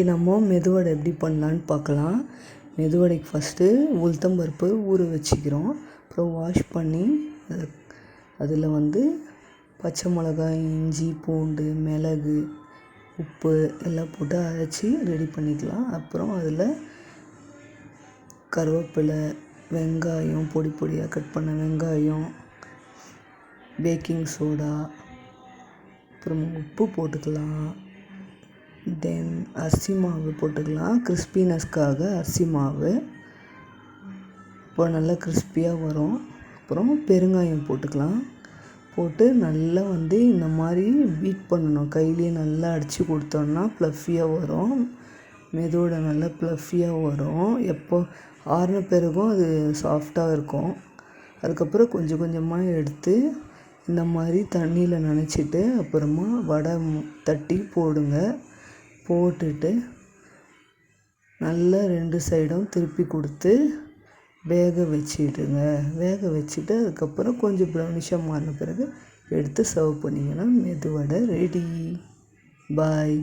நம்ம மெதுவடை எப்படி பண்ணலான்னு பார்க்கலாம். மெதுவடைக்கு ஃபஸ்ட்டு உளுத்தம்பருப்பு ஊற வச்சுக்கிறோம். அப்புறம் வாஷ் பண்ணி அதில் பச்சை மிளகாய், இஞ்சி, பூண்டு, மிளகு, உப்பு எல்லாம் போட்டு அரைச்சி ரெடி பண்ணிக்கலாம். அப்புறம் அதில் கருவேப்பிலை, வெங்காயம், பொடி பொடியாக கட் பண்ண வெங்காயம், பேக்கிங் சோடா, அப்புறம் உப்பு போட்டுக்கலாம். தென் அரிசி மாவு போட்டுக்கலாம். கிறிஸ்பினஸ்க்காக அரிசி மாவு இப்போ நல்லா கிறிஸ்பியாக வரும். அப்புறம் பெருங்காயம் போட்டுக்கலாம். போட்டு நல்லா இந்த மாதிரி பீட் பண்ணணும். கையிலேயே நல்லா அடித்து கொடுத்தோன்னா ப்ளஃபியாக வரும். மெதுவடை நல்லா ப்ளஃபியாக வரும். எப்போ ஆறின பிறகும் அது சாஃப்டாக இருக்கும். அதுக்கப்புறம் கொஞ்சம் கொஞ்சமாக எடுத்து இந்த மாதிரி தண்ணியில் நனைச்சிட்டு அப்புறமா வடை தட்டி போடுங்க. போட்டுட்டு நல்லா 2 சைடும் திருப்பி கொடுத்து வேக வச்சிடுங்க. வேக வச்சுட்டு அதுக்கப்புறம் கொஞ்சம் ப்ரௌனிஷாக மாறின பிறகு எடுத்து சர்வ் பண்ணிங்கன்னா மெதுவடை ரெடி. பாய்.